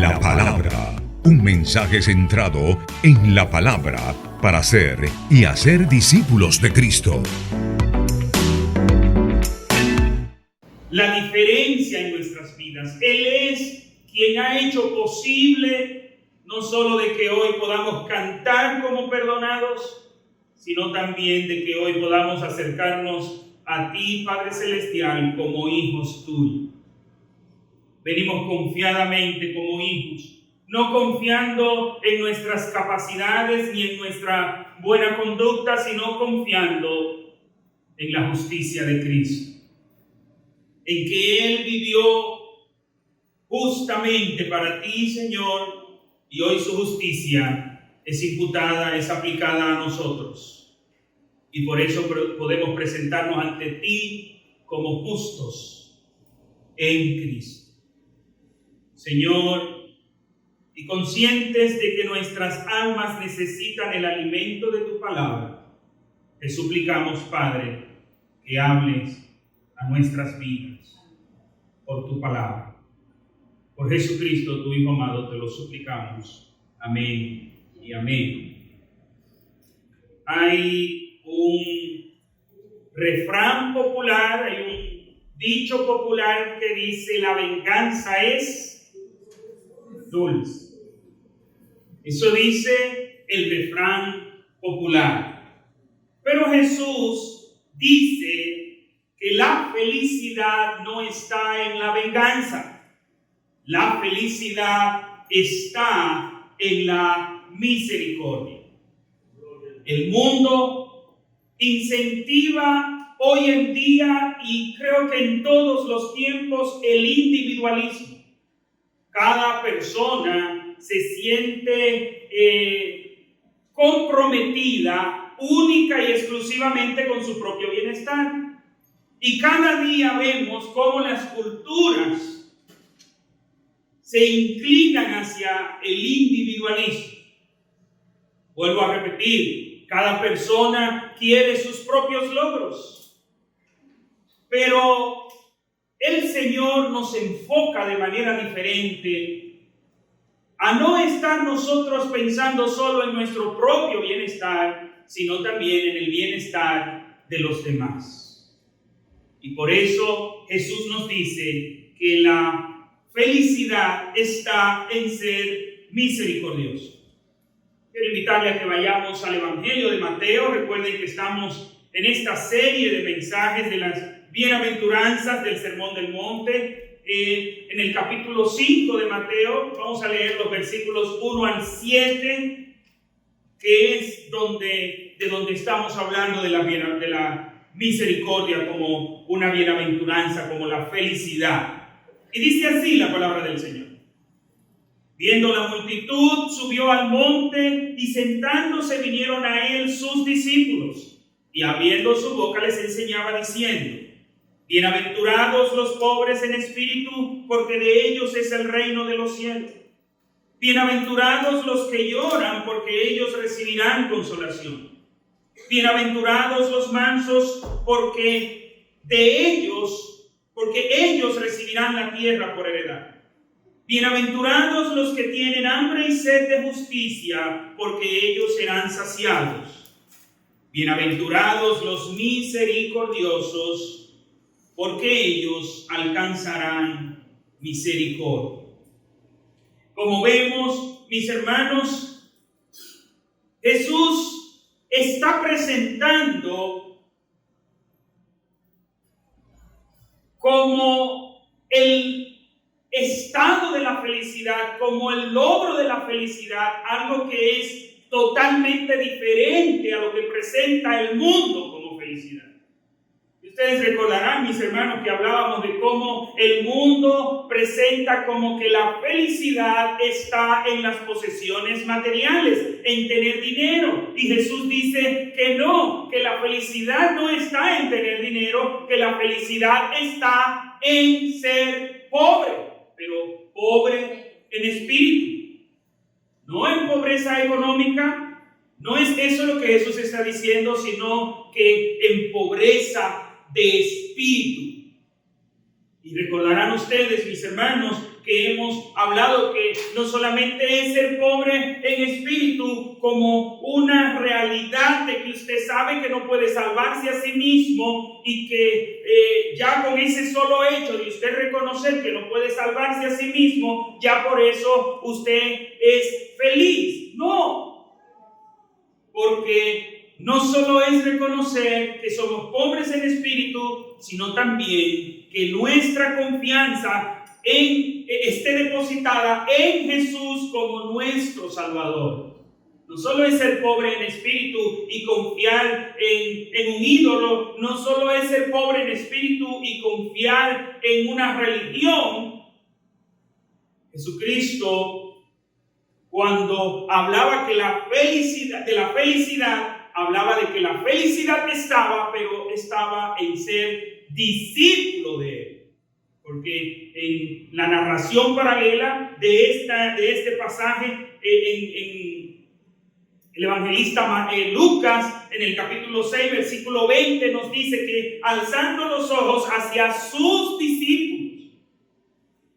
la palabra. Un mensaje centrado en la palabra para ser y hacer discípulos de Cristo. La diferencia en nuestras vidas. Él es quien ha hecho posible no solo de que hoy podamos cantar como perdonados, sino también de que hoy podamos acercarnos a ti, Padre Celestial, como hijos tuyos. Venimos confiadamente como hijos, no confiando en nuestras capacidades ni en nuestra buena conducta, sino confiando en la justicia de Cristo, en que Él vivió justamente para ti, Señor, y hoy su justicia es imputada, es aplicada a nosotros. Y por eso podemos presentarnos ante ti como justos en Cristo. Señor, y conscientes de que nuestras almas necesitan el alimento de tu palabra, te suplicamos, Padre, que hables a nuestras vidas por tu palabra. Por Jesucristo, tu Hijo amado, te lo suplicamos. Amén y amén. Hay un refrán popular, hay un dicho popular que dice: la venganza es dulce. Eso dice el refrán popular. Pero Jesús dice que la felicidad no está en la venganza. La felicidad está en la misericordia. El mundo incentiva hoy en día, y creo que en todos los tiempos, el individualismo. Cada persona se siente comprometida única y exclusivamente con su propio bienestar. Y cada día vemos cómo las culturas se inclinan hacia el individualismo. Vuelvo a repetir, cada persona quiere sus propios logros. Pero el Señor nos enfoca de manera diferente a no estar nosotros pensando solo en nuestro propio bienestar, sino también en el bienestar de los demás. Y por eso Jesús nos dice que la felicidad está en ser misericordioso. Quiero invitarle a que vayamos al Evangelio de Mateo. Recuerden que estamos en esta serie de mensajes de las bienaventuranzas del Sermón del Monte. En el capítulo 5 de Mateo vamos a leer los versículos 1 al 7, que es de donde estamos hablando de la misericordia como una bienaventuranza, como la felicidad. Y dice así la palabra del Señor: viendo la multitud, subió al monte, y sentándose vinieron a él sus discípulos, y abriendo su boca les enseñaba diciendo: bienaventurados los pobres en espíritu, porque de ellos es el reino de los cielos. Bienaventurados los que lloran, porque ellos recibirán consolación. Bienaventurados los mansos, porque ellos recibirán la tierra por heredad. Bienaventurados los que tienen hambre y sed de justicia, porque ellos serán saciados. Bienaventurados los misericordiosos, porque ellos alcanzarán misericordia. Como vemos, mis hermanos, Jesús está presentando como el estado de la felicidad, como el logro de la felicidad, algo que es totalmente diferente a lo que presenta el mundo como felicidad. Ustedes recordarán, mis hermanos, que hablábamos de cómo el mundo presenta como que la felicidad está en las posesiones materiales, en tener dinero. Y Jesús dice que no, que la felicidad no está en tener dinero, que la felicidad está en ser pobre, pero pobre en espíritu. No en pobreza económica, no es eso lo que Jesús está diciendo, sino que en pobreza de espíritu. Y recordarán ustedes, mis hermanos, que hemos hablado que no solamente es ser pobre en espíritu como una realidad de que usted sabe que no puede salvarse a sí mismo y que ya con ese solo hecho de usted reconocer que no puede salvarse a sí mismo, ya por eso usted es feliz. No, porque no solo es reconocer que somos pobres en espíritu, sino también que nuestra confianza esté depositada en Jesús como nuestro Salvador. No solo es ser pobre en espíritu y confiar en un ídolo, no solo es ser pobre en espíritu y confiar en una religión. Jesucristo, cuando hablaba de la felicidad, hablaba de que la felicidad estaba en ser discípulo de Él. Porque en la narración paralela de este pasaje, en el evangelista Lucas, en el capítulo 6, versículo 20, nos dice que alzando los ojos hacia sus discípulos,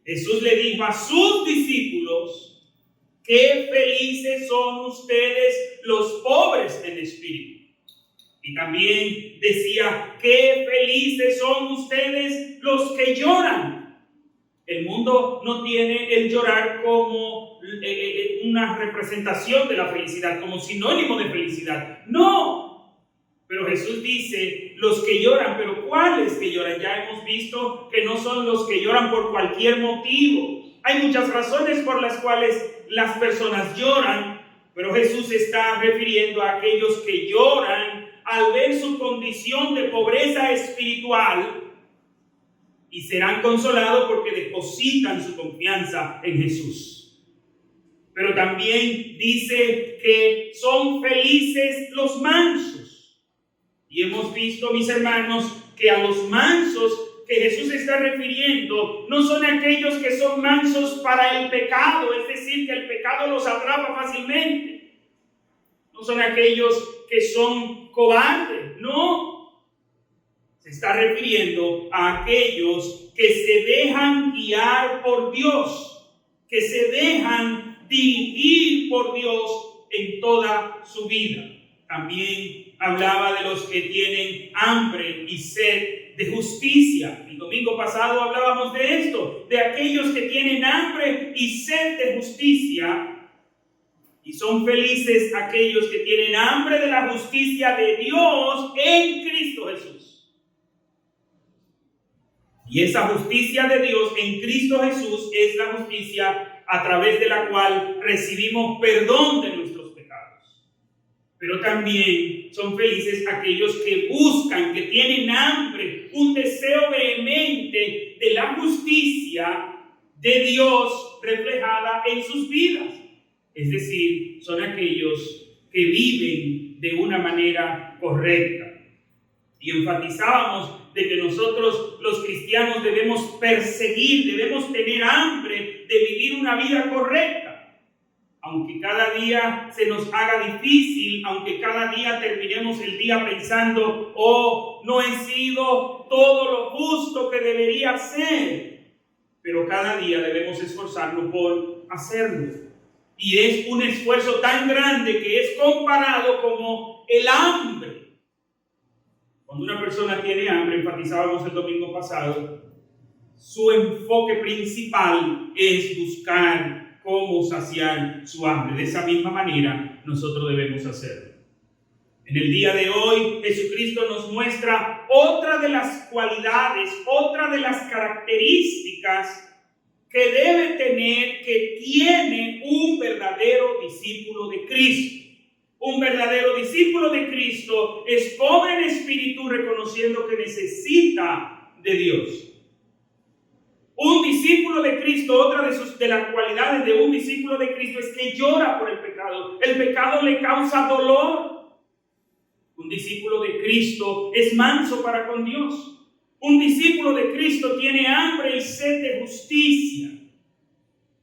Jesús le dijo a sus discípulos: qué felices son ustedes los pobres en espíritu. Y también decía: qué felices son ustedes los que lloran. El mundo no tiene el llorar como una representación de la felicidad, como sinónimo de felicidad. No. Pero Jesús dice: los que lloran. ¿Pero cuáles que lloran? Ya hemos visto que no son los que lloran por cualquier motivo. Hay muchas razones por las cuales las personas lloran, pero Jesús está refiriendo a aquellos que lloran al ver su condición de pobreza espiritual y serán consolados porque depositan su confianza en Jesús. Pero también dice que son felices los mansos. Y hemos visto, mis hermanos, que a los mansos que Jesús está refiriendo no son aquellos que son mansos para el pecado, es decir, que el pecado los atrapa fácilmente. No son aquellos que son cobardes, no. Se está refiriendo a aquellos que se dejan guiar por Dios, que se dejan dirigir por Dios en toda su vida. También hablaba de los que tienen hambre y sed de justicia. El domingo pasado hablábamos de esto, de aquellos que tienen hambre y sed de justicia. Y son felices aquellos que tienen hambre de la justicia de Dios en Cristo Jesús. Y esa justicia de Dios en Cristo Jesús es la justicia a través de la cual recibimos perdón de nuestros pecados. Pero también son felices aquellos que buscan, que tienen hambre, un deseo vehemente de la justicia de Dios reflejada en sus vidas. Es decir, son aquellos que viven de una manera correcta. Y enfatizábamos de que nosotros los cristianos debemos perseguir, debemos tener hambre de vivir una vida correcta. Aunque cada día se nos haga difícil, aunque cada día terminemos el día pensando: oh, no he sido todo lo justo que debería ser. Pero cada día debemos esforzarnos por hacerlo. Y es un esfuerzo tan grande que es comparado como el hambre. Cuando una persona tiene hambre, enfatizábamos el domingo pasado, su enfoque principal es buscar cómo saciar su hambre. De esa misma manera nosotros debemos hacerlo. En el día de hoy, Jesucristo nos muestra otra de las cualidades, otra de las características que debe tener, que tiene un verdadero discípulo de Cristo. Un verdadero discípulo de Cristo es pobre en espíritu, reconociendo que necesita de Dios. Un discípulo de Cristo, otra de las cualidades de un discípulo de Cristo es que llora por el pecado. El pecado le causa dolor. Un discípulo de Cristo es manso para con Dios. Un discípulo de Cristo tiene hambre y sed de justicia.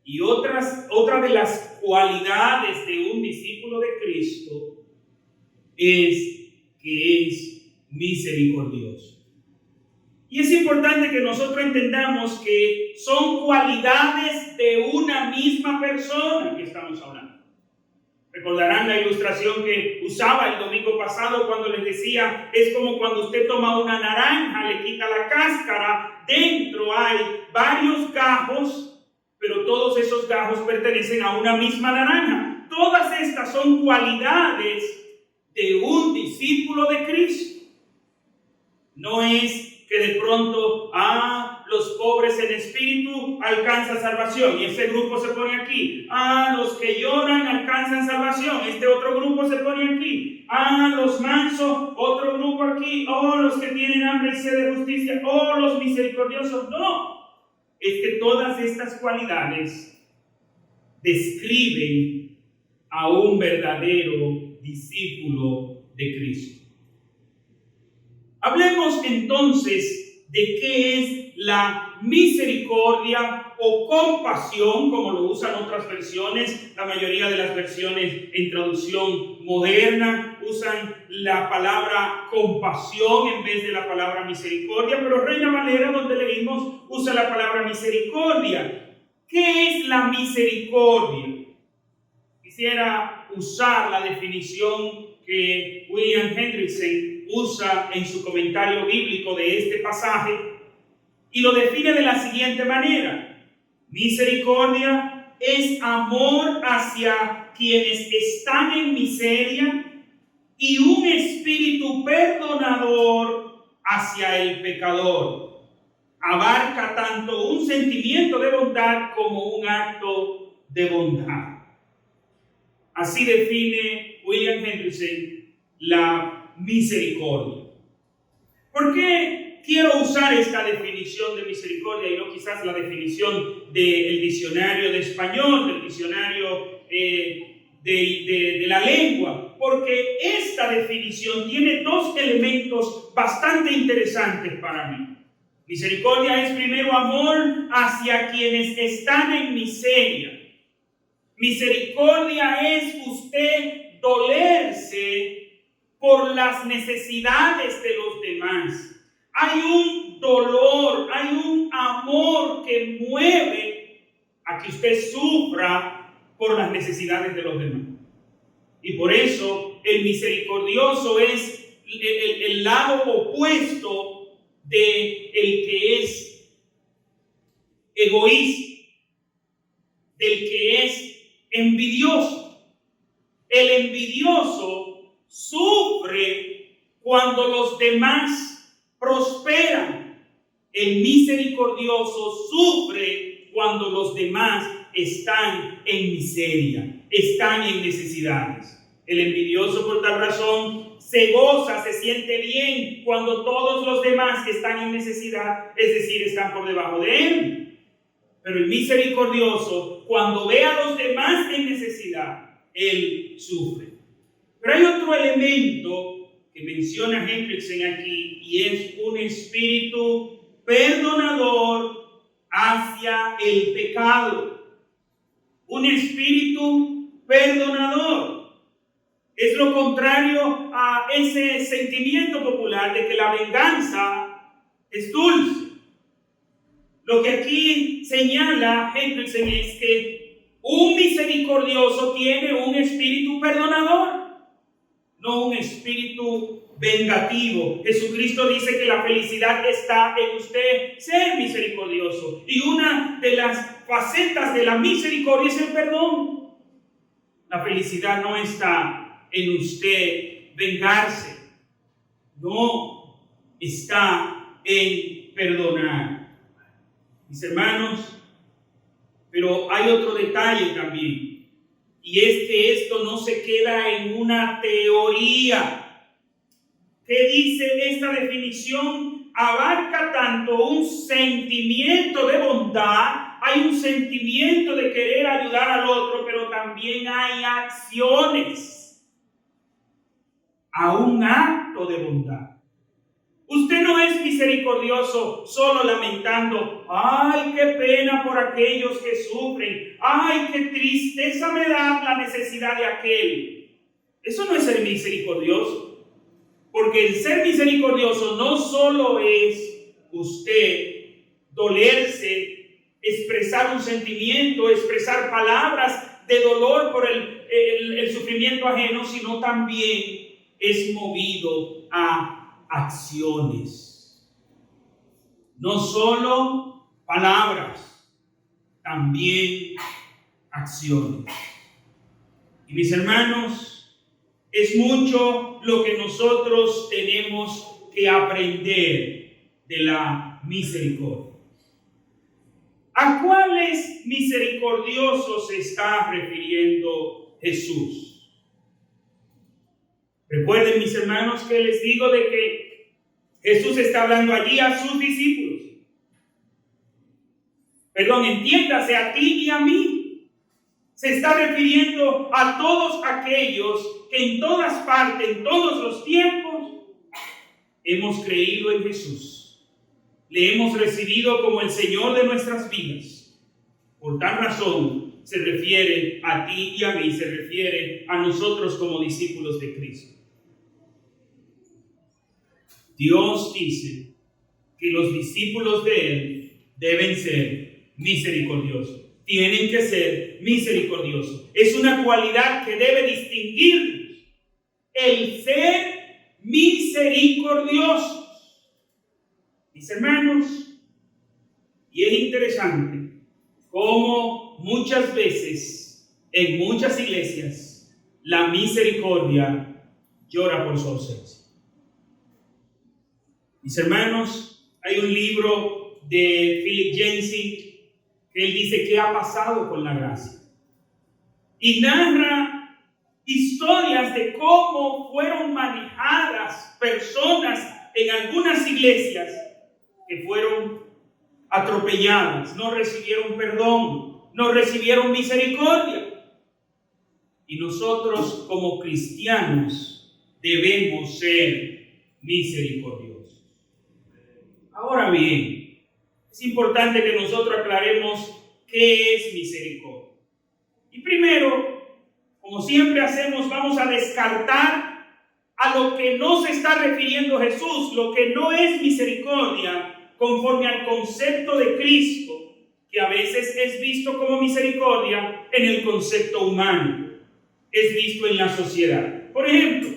Y otra de las cualidades de un discípulo de Cristo es que es misericordioso. Y es importante que nosotros entendamos que son cualidades de una misma persona que estamos hablando. Recordarán la ilustración que usaba el domingo pasado cuando les decía, es como cuando usted toma una naranja, le quita la cáscara, dentro hay varios gajos, pero todos esos gajos pertenecen a una misma naranja. Todas estas son cualidades de un discípulo de Cristo. No es que de pronto, los pobres en espíritu alcanzan salvación, y ese grupo se pone aquí. Los que lloran alcanzan salvación, este otro grupo se pone aquí. Los mansos, otro grupo aquí. Los que tienen hambre y sed de justicia, los misericordiosos. No, es que todas estas cualidades describen a un verdadero discípulo de Cristo. Hablemos entonces de qué es la misericordia o compasión, como lo usan otras versiones. La mayoría de las versiones en traducción moderna usan la palabra compasión en vez de la palabra misericordia, pero Reina Valera, donde leímos, usa la palabra misericordia. ¿Qué es la misericordia? Quisiera usar la definición que William Hendrickson usa en su comentario bíblico de este pasaje, y lo define de la siguiente manera: misericordia es amor hacia quienes están en miseria y un espíritu perdonador hacia el pecador. Abarca tanto un sentimiento de bondad como un acto de bondad. Así define William Hendrickson la misericordia. ¿Por qué quiero usar esta definición de misericordia y no quizás la definición del diccionario de español, del diccionario de la lengua? Porque esta definición tiene dos elementos bastante interesantes para mí. Misericordia es primero amor hacia quienes están en miseria. Misericordia es usted dolerse por las necesidades de los demás. Hay un dolor, hay un amor que mueve a que usted sufra por las necesidades de los demás. Y por eso el misericordioso es el lado opuesto de el que es egoísta, del que es envidioso. El envidioso sufre cuando los demás prosperan. El misericordioso sufre cuando los demás están en miseria, están en necesidades. El envidioso, por tal razón, se goza, se siente bien cuando todos los demás están en necesidad, es decir, están por debajo de él. Pero el misericordioso, cuando ve a los demás en necesidad, él sufre. Pero hay otro elemento que menciona Hendrickson aquí, y es un espíritu perdonador hacia el pecado. Un espíritu perdonador. Es lo contrario a ese sentimiento popular de que la venganza es dulce. Lo que aquí señala Hendrickson es que un misericordioso tiene un espíritu perdonador, no un espíritu vengativo. Jesucristo dice que la felicidad está en usted ser misericordioso. Y una de las facetas de la misericordia es el perdón. La felicidad no está en usted vengarse. No, está en perdonar. Mis hermanos, pero hay otro detalle también. Y es que esto no se queda en una teoría. ¿Qué dice esta definición? Abarca tanto un sentimiento de bondad, hay un sentimiento de querer ayudar al otro, pero también hay acciones a un acto de bondad. Usted no es misericordioso solo lamentando, ay, qué pena por aquellos que sufren, ay, qué tristeza me da la necesidad de aquel. Eso no es ser misericordioso, porque el ser misericordioso no solo es usted dolerse, expresar un sentimiento, expresar palabras de dolor por el sufrimiento ajeno, sino también es movido a acciones. No solo palabras, también acciones. Y mis hermanos, es mucho lo que nosotros tenemos que aprender de la misericordia. ¿A cuáles misericordiosos se está refiriendo Jesús? Recuerden, mis hermanos, que les digo de que Jesús está hablando allí a sus discípulos. Perdón, entiéndase, a ti y a mí. Se está refiriendo a todos aquellos que en todas partes, en todos los tiempos, hemos creído en Jesús. Le hemos recibido como el Señor de nuestras vidas. Por tal razón, se refiere a ti y a mí, se refiere a nosotros como discípulos de Cristo. Dios dice que los discípulos de Él deben ser misericordiosos. Tienen que ser misericordiosos. Es una cualidad que debe distinguirnos. El ser misericordiosos. Mis hermanos, y es interesante cómo muchas veces en muchas iglesias la misericordia llora por su ausencia. Mis hermanos, hay un libro de Philip Yancey que él dice qué ha pasado con la gracia y narra historias de cómo fueron manejadas personas en algunas iglesias que fueron atropelladas, no recibieron perdón, no recibieron misericordia. Y nosotros como cristianos debemos ser misericordiosos. Ahora bien, es importante que nosotros aclaremos qué es misericordia. Y primero, como siempre hacemos, vamos a descartar a lo que no se está refiriendo Jesús, lo que no es misericordia, conforme al concepto de Cristo, que a veces es visto como misericordia en el concepto humano, es visto en la sociedad. Por ejemplo,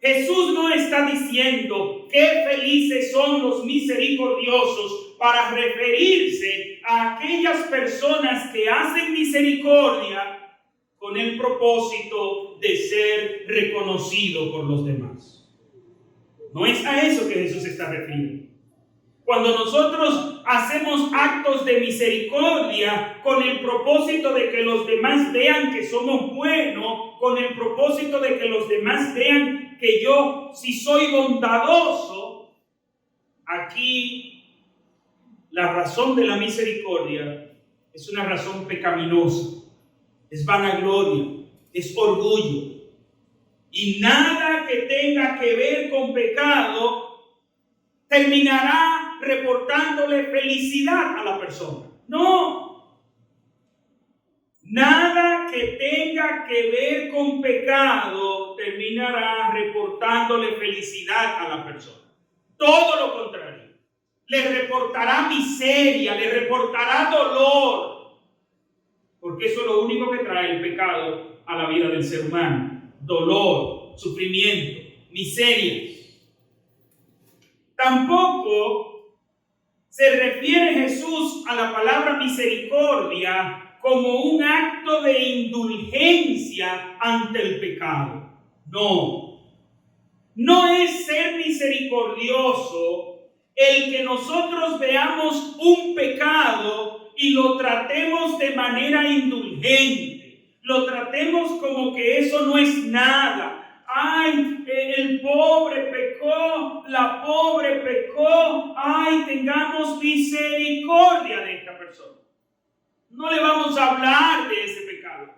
Jesús no está diciendo qué felices son los misericordiosos para referirse a aquellas personas que hacen misericordia con el propósito de ser reconocido por los demás. No es a eso que Jesús se está refiriendo. Cuando nosotros hacemos actos de misericordia con el propósito de que los demás vean que somos buenos, con el propósito de que los demás vean que yo sí soy bondadoso, aquí la razón de la misericordia es una razón pecaminosa, es vanagloria, es orgullo. Y nada que tenga que ver con pecado terminará reportándole felicidad a la persona. No. Nada que tenga que ver con pecado terminará reportándole felicidad a la persona. Todo lo contrario. Le reportará miseria, le reportará dolor. Porque eso es lo único que trae el pecado a la vida del ser humano. Dolor, sufrimiento, miseria. Tampoco se refiere Jesús a la palabra misericordia como un acto de indulgencia ante el pecado. No. No es ser misericordioso el que nosotros veamos un pecado y lo tratemos de manera indulgente. Lo tratemos como que eso no es nada. Ay, el pobre pecó, la pobre pecó. Ay, tengamos misericordia de esta persona. No le vamos a hablar de ese pecado.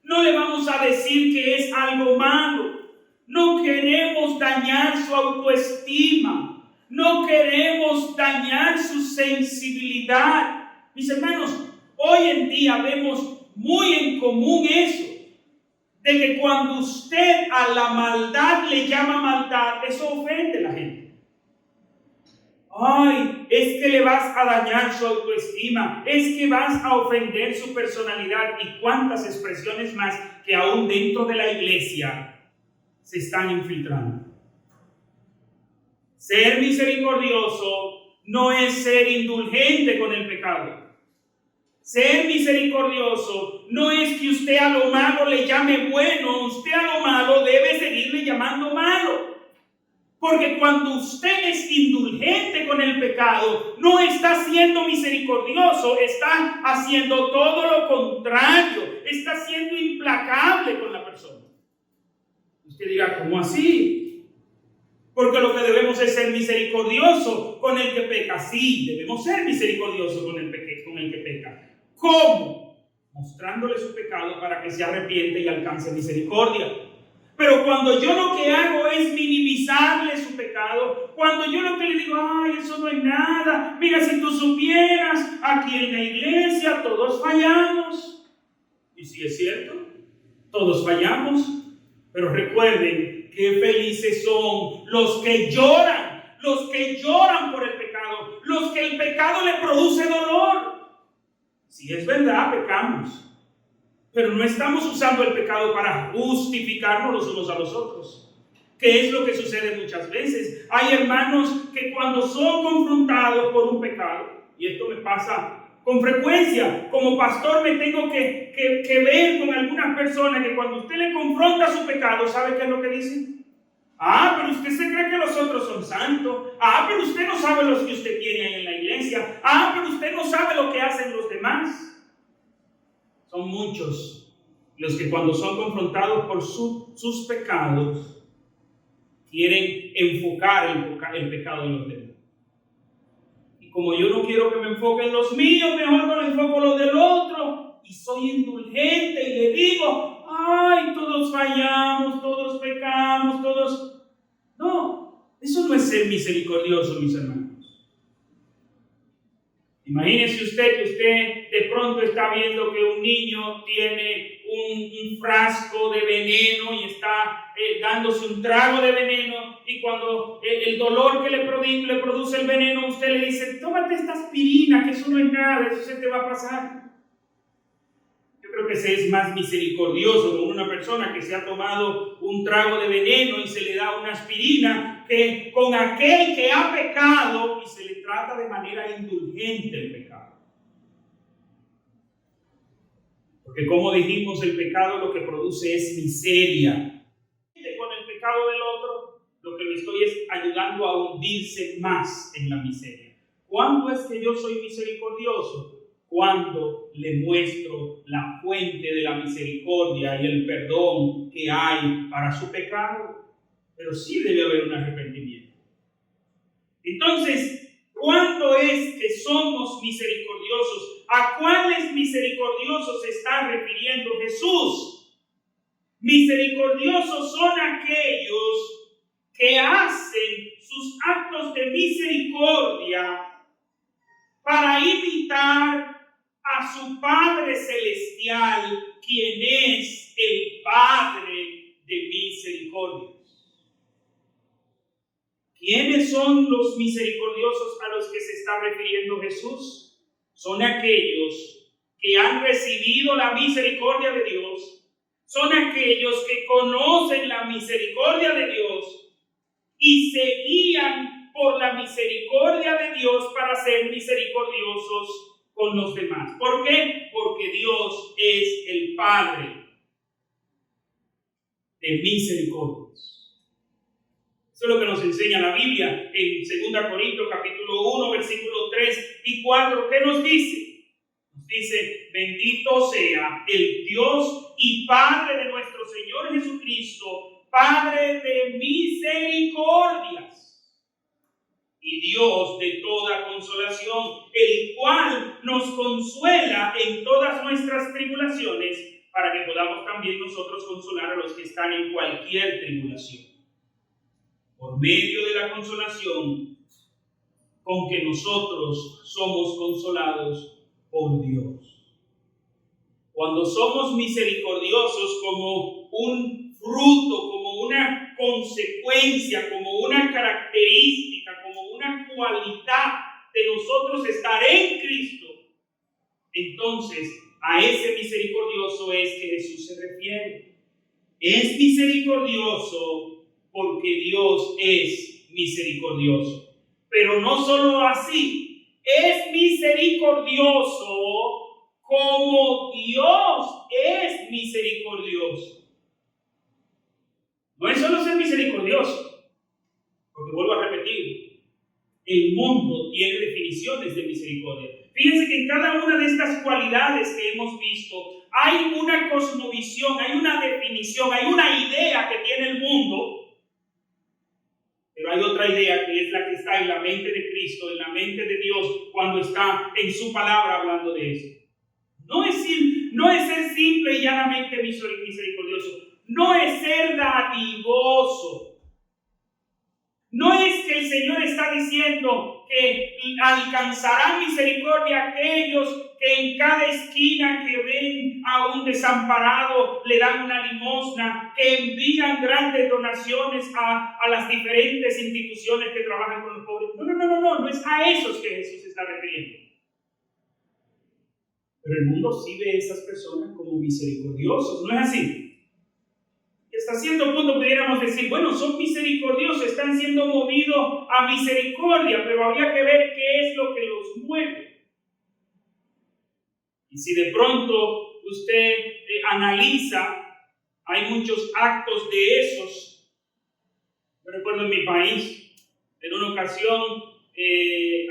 No le vamos a decir que es algo malo. No queremos dañar su autoestima. No queremos dañar su sensibilidad. Mis hermanos, hoy en día vemos muy en común eso. De que cuando usted a la maldad le llama maldad, eso ofende a la gente. Ay, es que le vas a dañar su autoestima, es que vas a ofender su personalidad y cuántas expresiones más que aún dentro de la iglesia se están infiltrando. Ser misericordioso no es ser indulgente con el pecado. Ser misericordioso no es que usted a lo malo le llame bueno, usted a lo malo debe seguirle llamando malo. Porque cuando usted es indulgente con el pecado, no está siendo misericordioso, está haciendo todo lo contrario, está siendo implacable con la persona. Usted dirá, ¿cómo así? Porque lo que debemos es ser misericordioso con el que peca. Sí, debemos ser misericordiosos con el que peca. ¿Cómo? Mostrándole su pecado para que se arrepiente y alcance misericordia. Pero cuando yo lo que hago es minimizarle su pecado, cuando yo lo que le digo, ay, eso no es nada, mira, si tú supieras, aquí en la iglesia todos fallamos. Y sí es cierto, todos fallamos, pero recuerden qué felices son los que lloran por el pecado, los que el pecado le produce dolor. Sí es verdad, pecamos. Pero no estamos usando el pecado para justificarnos los unos a los otros. ¿Qué es lo que sucede muchas veces? Hay hermanos que cuando son confrontados por un pecado, y esto me pasa con frecuencia, como pastor me tengo que ver con algunas personas que cuando usted le confronta su pecado, ¿sabe qué es lo que dicen? Ah, pero usted se cree que los otros son santos. Ah, pero usted no sabe los que usted tiene ahí en la iglesia. Ah, pero usted no sabe lo que hacen los demás. Son muchos los que cuando son confrontados por sus pecados quieren enfocar el pecado de los demás. Y como yo no quiero que me enfoquen los míos, mejor no le enfoco los del otro. Y soy indulgente y le digo, ay, todos fallamos, todos pecamos, todos... No, eso no es ser misericordioso, mis hermanos. Imagínese usted que usted de pronto está viendo que un niño tiene un frasco de veneno y está dándose un trago de veneno, y cuando el dolor que le produce el veneno, usted le dice, tómate esta aspirina, que eso no es nada, eso se te va a pasar. Yo creo que se es más misericordioso con una persona que se ha tomado un trago de veneno y se le da una aspirina que con aquel que ha pecado y se le trata de manera indulgente el pecado. Porque como dijimos, el pecado lo que produce es miseria. Con el pecado del otro, lo que le estoy es ayudando a hundirse más en la miseria. ¿Cuándo es que yo soy misericordioso? Cuando le muestro la fuente de la misericordia y el perdón que hay para su pecado. Pero sí debe haber un arrepentimiento. Entonces, ¿cuándo es que somos misericordiosos? ¿A cuáles misericordiosos se está refiriendo Jesús? Misericordiosos son aquellos que hacen sus actos de misericordia para imitar a su Padre Celestial, quien es el Padre de misericordia. ¿Quiénes son los misericordiosos a los que se está refiriendo Jesús? Son aquellos que han recibido la misericordia de Dios, son aquellos que conocen la misericordia de Dios y se guían por la misericordia de Dios para ser misericordiosos con los demás. ¿Por qué? Porque Dios es el Padre de misericordias. Eso es lo que nos enseña la Biblia en 2 Corintios capítulo 1, versículos 3 y 4. ¿Qué nos dice? Nos dice, bendito sea el Dios y Padre de nuestro Señor Jesucristo, Padre de misericordias y Dios de toda consolación, el cual nos consuela en todas nuestras tribulaciones, para que podamos también nosotros consolar a los que están en cualquier tribulación, por medio de la consolación con que nosotros somos consolados por Dios. Cuando somos misericordiosos como un fruto, como una consecuencia, como una característica, como una cualidad de nosotros estar en Cristo, entonces a ese misericordioso es que Jesús se refiere. Es misericordioso porque Dios es misericordioso. Pero no solo así, es misericordioso como Dios es misericordioso. No es solo ser misericordioso, porque vuelvo a repetir, el mundo tiene definiciones de misericordia. Fíjense que en cada una de estas cualidades que hemos visto hay una cosmovisión, hay una definición, hay una idea que tiene el mundo. Pero hay otra idea que es la que está en la mente de Cristo, en la mente de Dios, cuando está en su palabra hablando de eso. No es ser simple y llanamente misericordioso. No es ser dadivoso. No es que el Señor está diciendo que alcanzarán misericordia aquellos que en cada esquina que ven a un desamparado le dan una limosna, que envían grandes donaciones a las diferentes instituciones que trabajan con los pobres. No es a esos que Jesús se está refiriendo. Pero el mundo sí ve a esas personas como misericordiosos, ¿no es así? Hasta cierto punto pudiéramos decir, bueno, son misericordiosos, están siendo movidos a misericordia, pero habría que ver qué es lo que los mueve. Y si de pronto usted analiza, hay muchos actos de esos. Yo recuerdo en mi país, en una ocasión, el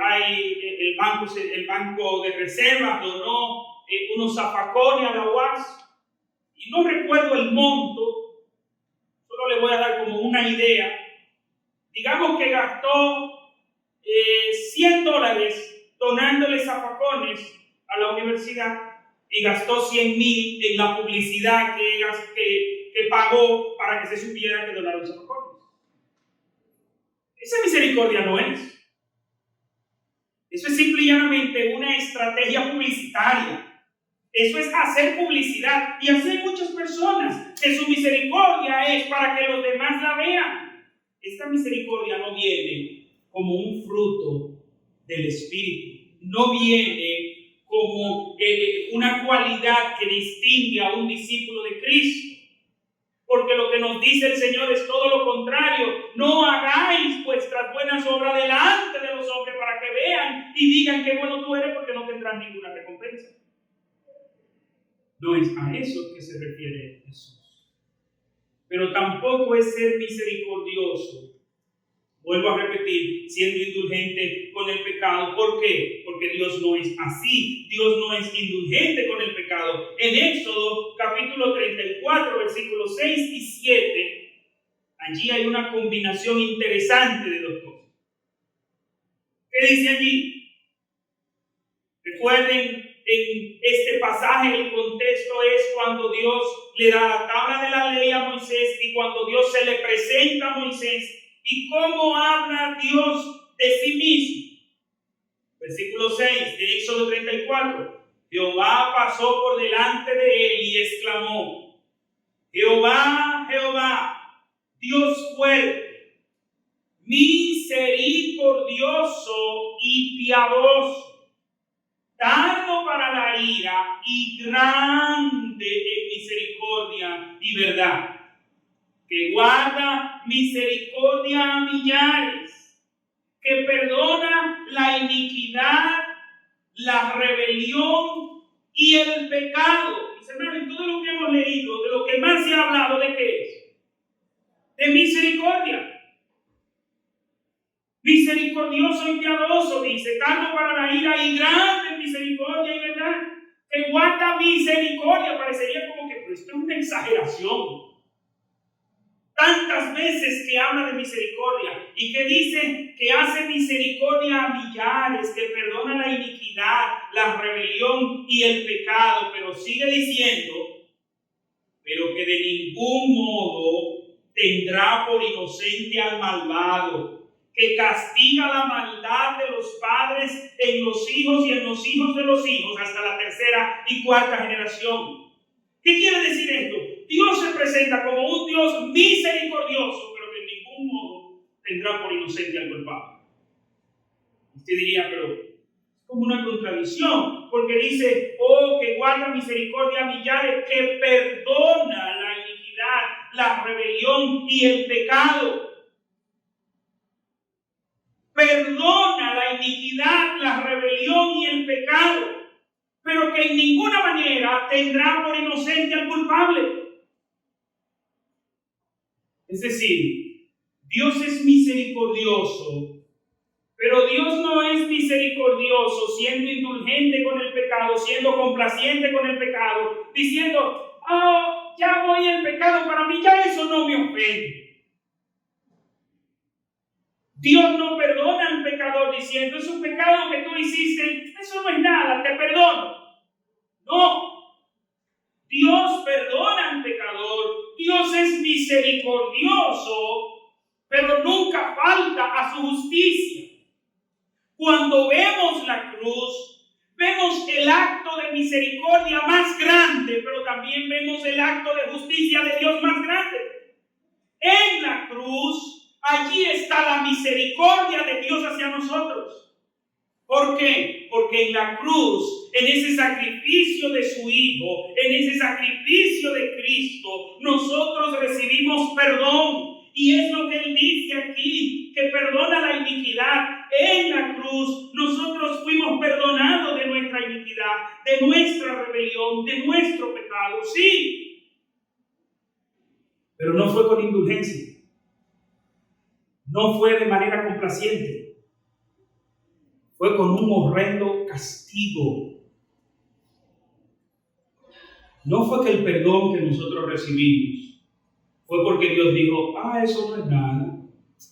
Banco de Reservas donó unos zafacones a la UAS, y no recuerdo el monto. Solo le voy a dar como una idea. Digamos que gastó $100 donándole zafacones a la universidad y gastó 100,000 en la publicidad que pagó para que se supiera que donaron zafacones. Esa misericordia no es. Eso es simple y llanamente una estrategia publicitaria. Eso es hacer publicidad, y así hay muchas personas que su misericordia es para que los demás la vean. Esta misericordia no viene como un fruto del Espíritu, no viene como una cualidad que distingue a un discípulo de Cristo, porque lo que nos dice el Señor es todo lo contrario. No hagáis vuestras buenas obras delante de los hombres para que vean y digan qué bueno tú eres, porque no tendrás ninguna recompensa. No es a eso que se refiere Jesús. Pero tampoco es ser misericordioso, vuelvo a repetir, siendo indulgente con el pecado. ¿Por qué? Porque Dios no es así. Dios no es indulgente con el pecado. En Éxodo capítulo 34, versículos 6 y 7, allí hay una combinación interesante de dos cosas. ¿Qué dice allí? Recuerden, en este pasaje el contexto es cuando Dios le da la tabla de la ley a Moisés y cuando Dios se le presenta a Moisés y cómo habla Dios de sí mismo. Versículo 6 de Éxodo 34. Jehová pasó por delante de él y exclamó: Jehová, Jehová, Dios fuerte, misericordioso y piadoso, tardo para la ira y grande en misericordia y verdad, que guarda misericordia a millares, que perdona la iniquidad, la rebelión y el pecado. Mis hermanos, en todo lo que hemos leído, de lo que más se ha hablado, ¿de qué es? De misericordia. Misericordioso y piadoso, dice, tardo para la ira y grande en misericordia y verdad, que guarda misericordia. Parecería como que esto es una exageración. Tantas veces que habla de misericordia y que dice que hace misericordia a millares, que perdona la iniquidad, la rebelión y el pecado, pero sigue diciendo, pero que de ningún modo tendrá por inocente al malvado, que castiga la maldad de los padres en los hijos y en los hijos de los hijos hasta la tercera y cuarta generación. ¿Qué quiere decir esto? Dios se presenta como un Dios misericordioso, pero ningún modo tendrá por inocente al culpable. Usted diría, pero es como una contradicción, porque dice, oh, que guarda misericordia a millares, que perdona la iniquidad, la rebelión y el pecado. Perdona la iniquidad, la rebelión y el pecado, pero que en ninguna manera tendrá por inocente al culpable. Es decir, Dios es misericordioso, pero Dios no es misericordioso siendo indulgente con el pecado, siendo complaciente con el pecado, diciendo, oh, ya voy al pecado, para mí ya eso no me ofende. Dios no perdona al pecador diciendo, es un pecado que tú hiciste, eso no es nada, te perdono. No, Dios perdona al pecador, Dios es misericordioso, pero nunca falta a su justicia. Cuando vemos la cruz, vemos el acto de misericordia más grande, pero también vemos el acto de justicia de Dios más grande. En la cruz, allí está la misericordia de Dios hacia nosotros. ¿Por qué? Porque en la cruz, en ese sacrificio de su Hijo, en ese sacrificio de Cristo, nosotros recibimos perdón. Y es lo que Él dice aquí, que perdona la iniquidad. En la cruz nosotros fuimos perdonados de nuestra iniquidad, de nuestra rebelión, de nuestro pecado. Sí, pero no fue con indulgencia. No fue de manera complaciente. Fue con un horrendo castigo. No fue que el perdón que nosotros recibimos fue porque Dios dijo, eso no es nada.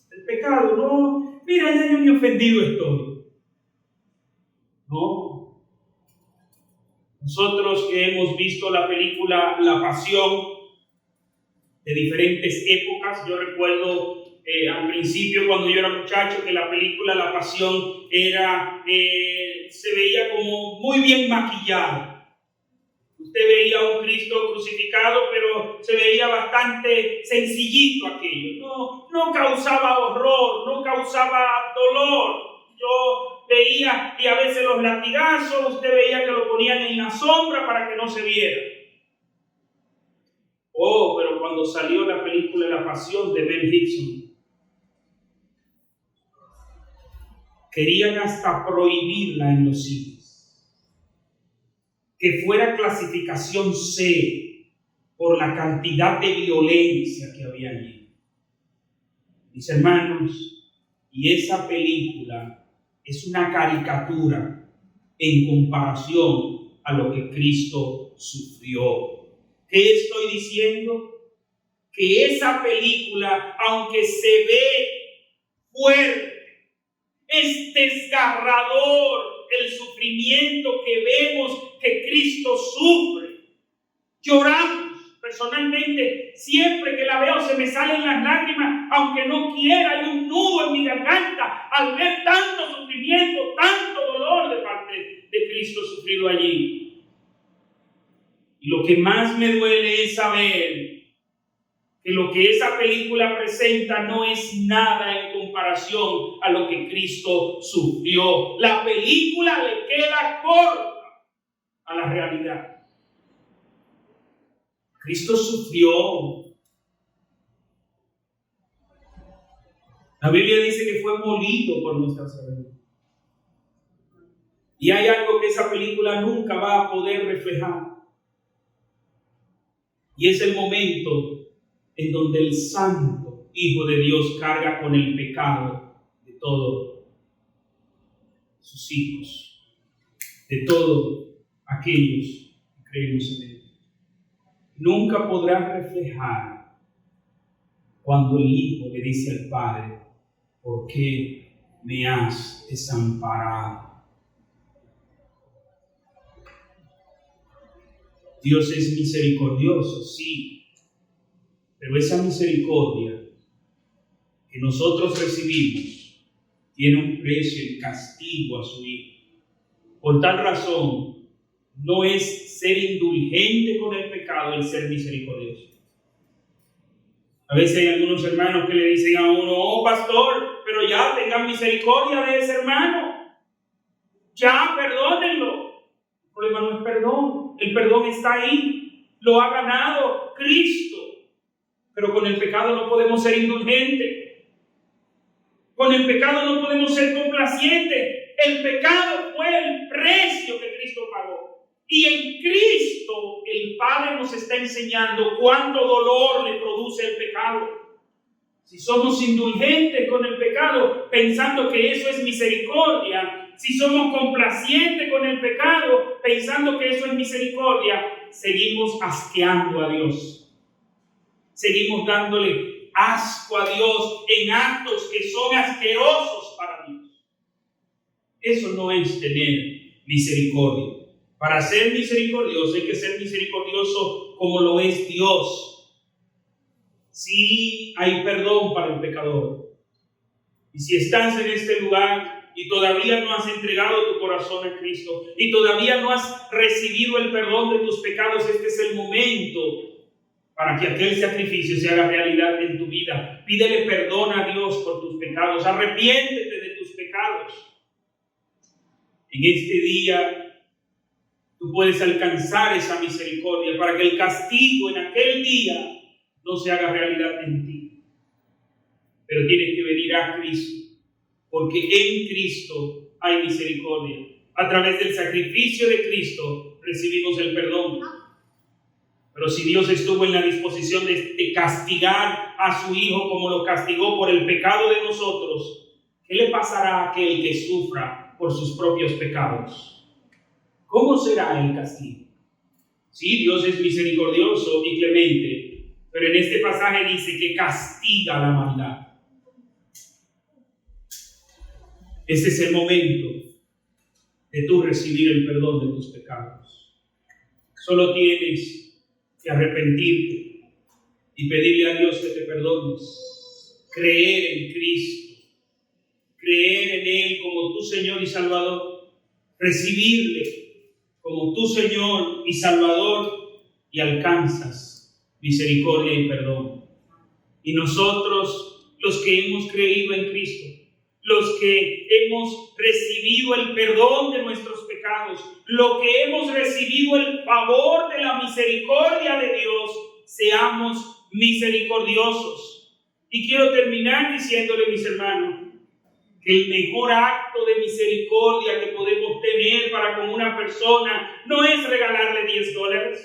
El pecado, no, mira, ya yo me ofendido estoy. No. Nosotros que hemos visto la película La Pasión de diferentes épocas, yo recuerdo al principio cuando yo era muchacho que la película La Pasión era, se veía como muy bien maquillada. Usted veía a un Cristo crucificado, pero se veía bastante sencillito aquello. No causaba horror, no causaba dolor. Yo veía, y a veces los latigazos, usted veía que lo ponían en la sombra para que no se viera. Pero cuando salió la película La Pasión de Mel Gibson, querían hasta prohibirla en los cines. Que fuera clasificación C por la cantidad de violencia que había allí. Mis hermanos, y esa película es una caricatura en comparación a lo que Cristo sufrió. ¿Qué estoy diciendo? Que esa película, aunque se ve fuerte, es desgarrador el sufrimiento que vemos que Cristo sufre. Lloramos. Personalmente, siempre que la veo se me salen las lágrimas, aunque no quiera, hay un nudo en mi garganta al ver tanto sufrimiento, tanto dolor de parte de Cristo sufrido allí. Y lo que más me duele es saber que lo que esa película presenta no es nada en comparación a lo que Cristo sufrió. La película le queda corta a la realidad. Cristo sufrió. La Biblia dice que fue molido por nuestras rebeliones. Y hay algo que esa película nunca va a poder reflejar. Y es el momento en donde el Santo Hijo de Dios carga con el pecado de todos sus hijos, de todos aquellos que creemos en Él. Nunca podrá reflejar cuando el Hijo le dice al Padre, ¿por qué me has desamparado? Dios es misericordioso, sí, pero esa misericordia que nosotros recibimos tiene un precio, el castigo a su Hijo. Por tal razón, no es ser indulgente con el pecado el ser misericordioso. A veces hay algunos hermanos que le dicen a uno: oh pastor, pero ya tengan misericordia de ese hermano. Ya, perdónenlo. El problema no es perdón. El perdón está ahí. Lo ha ganado Cristo. Pero con el pecado no podemos ser indulgentes. Con el pecado no podemos ser complacientes. El pecado fue el precio que Cristo pagó. Y en Cristo el Padre nos está enseñando cuánto dolor le produce el pecado. Si somos indulgentes con el pecado, pensando que eso es misericordia, si somos complacientes con el pecado, pensando que eso es misericordia, seguimos asqueando a Dios. Seguimos dándole asco a Dios en actos que son asquerosos para Dios. Eso no es tener misericordia. Para ser misericordioso hay que ser misericordioso como lo es Dios. Sí hay perdón para el pecador. Y si estás en este lugar y todavía no has entregado tu corazón a Cristo y todavía no has recibido el perdón de tus pecados, este es el momento para que aquel sacrificio se haga realidad en tu vida. Pídele perdón a Dios por tus pecados. Arrepiéntete de tus pecados. En este día tú puedes alcanzar esa misericordia para que el castigo en aquel día no se haga realidad en ti. Pero tienes que venir a Cristo, porque en Cristo hay misericordia. A través del sacrificio de Cristo recibimos el perdón. Pero si Dios estuvo en la disposición de castigar a su Hijo como lo castigó por el pecado de nosotros, ¿qué le pasará a aquel que sufra por sus propios pecados? ¿Cómo será el castigo? Sí, Dios es misericordioso y clemente, pero en este pasaje dice que castiga la maldad. Este es el momento de tú recibir el perdón de tus pecados. Solo tienes que arrepentirte y pedirle a Dios que te perdones. Creer en Cristo, creer en Él como tu Señor y Salvador, recibirle como tu Señor y Salvador, y alcanzas misericordia y perdón. Y nosotros, los que hemos creído en Cristo, los que hemos recibido el perdón de nuestros pecados, los que hemos recibido el favor de la misericordia de Dios, seamos misericordiosos. Y quiero terminar diciéndole, mis hermanos, que el mejor acto de misericordia que podemos tener para con una persona no es regalarle $10.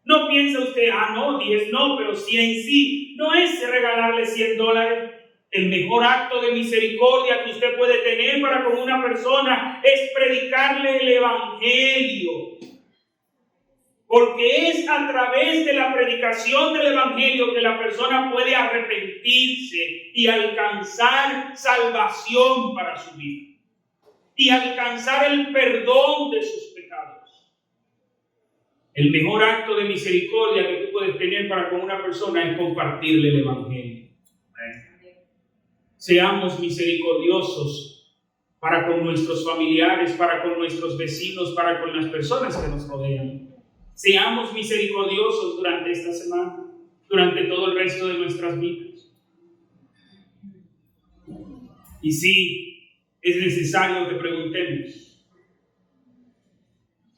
No piensa usted: no, 10 no, pero 100 sí. No es regalarle $100. El mejor acto de misericordia que usted puede tener para con una persona es predicarle el Evangelio. Porque es a través de la predicación del Evangelio que la persona puede arrepentirse y alcanzar salvación para su vida. Y alcanzar el perdón de sus pecados. El mejor acto de misericordia que tú puedes tener para con una persona es compartirle el Evangelio. Seamos misericordiosos para con nuestros familiares, para con nuestros vecinos, para con las personas que nos rodean. Seamos misericordiosos durante esta semana, durante todo el resto de nuestras vidas. Y sí, es necesario que preguntemos: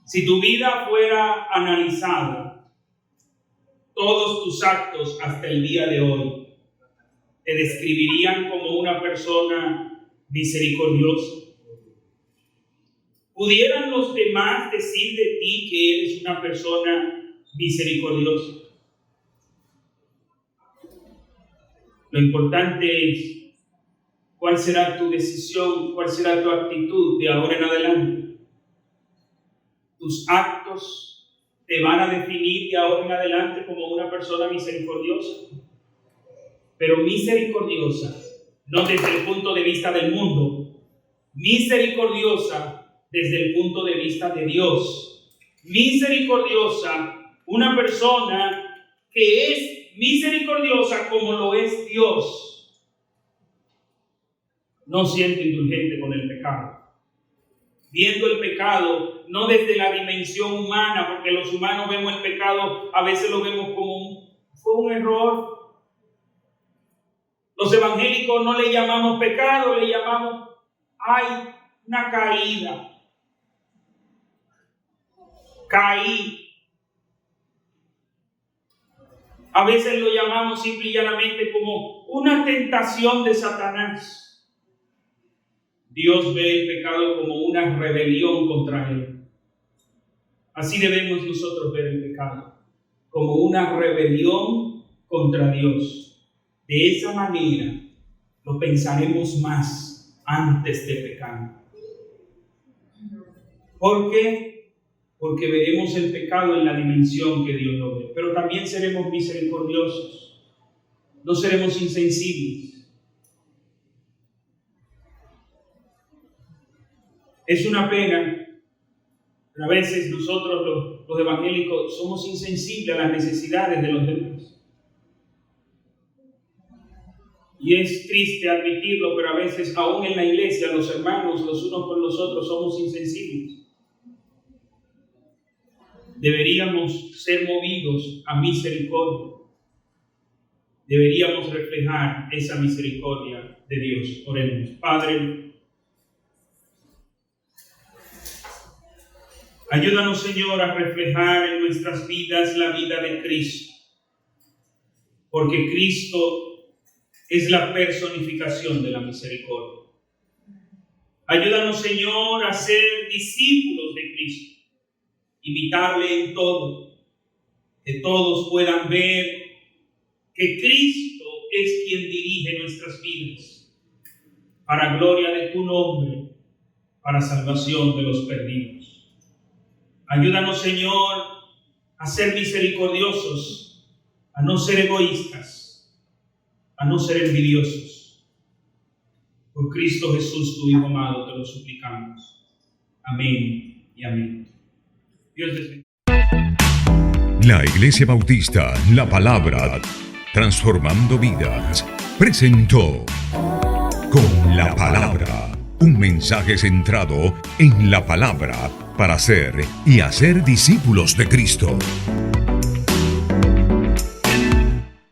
si tu vida fuera analizada, todos tus actos hasta el día de hoy, ¿te describirían como una persona misericordiosa? ¿Pudieran los demás decir de ti que eres una persona misericordiosa? Lo importante es cuál será tu decisión, cuál será tu actitud de ahora en adelante. Tus actos te van a definir de ahora en adelante como una persona misericordiosa. Pero misericordiosa, no desde el punto de vista del mundo, misericordiosa desde el punto de vista de Dios. Misericordiosa, una persona que es misericordiosa como lo es Dios. No siente indulgente con el pecado. Viendo el pecado, no desde la dimensión humana, porque los humanos vemos el pecado, a veces lo vemos como fue un error. Los evangélicos no le llamamos pecado, le llamamos, hay una caída. Caí. A veces lo llamamos simple y llanamente como una tentación de Satanás. Dios ve el pecado como una rebelión contra Él. Así debemos nosotros ver el pecado, como una rebelión contra Dios. De esa manera lo pensaremos más antes de pecar. ¿Por qué? Porque veremos el pecado en la dimensión que Dios lo ve. Pero también seremos misericordiosos. No seremos insensibles. Es una pena, pero a veces nosotros los evangélicos somos insensibles a las necesidades de los demás. Y es triste admitirlo, pero a veces aún en la iglesia los hermanos, los unos con los otros, somos insensibles. Deberíamos ser movidos a misericordia. Deberíamos reflejar esa misericordia de Dios. Oremos. Padre, ayúdanos, Señor, a reflejar en nuestras vidas la vida de Cristo. Porque Cristo es la personificación de la misericordia. Ayúdanos, Señor, a ser discípulos de Cristo. Imitarle en todo, que todos puedan ver que Cristo es quien dirige nuestras vidas, para gloria de tu nombre, para salvación de los perdidos. Ayúdanos, Señor, a ser misericordiosos, a no ser egoístas, a no ser envidiosos. Por Cristo Jesús, tu Hijo amado, te lo suplicamos. Amén y amén. Dios les bendiga. La Iglesia Bautista, La Palabra, transformando vidas, presentó Con la Palabra, un mensaje centrado en la palabra para ser y hacer discípulos de Cristo.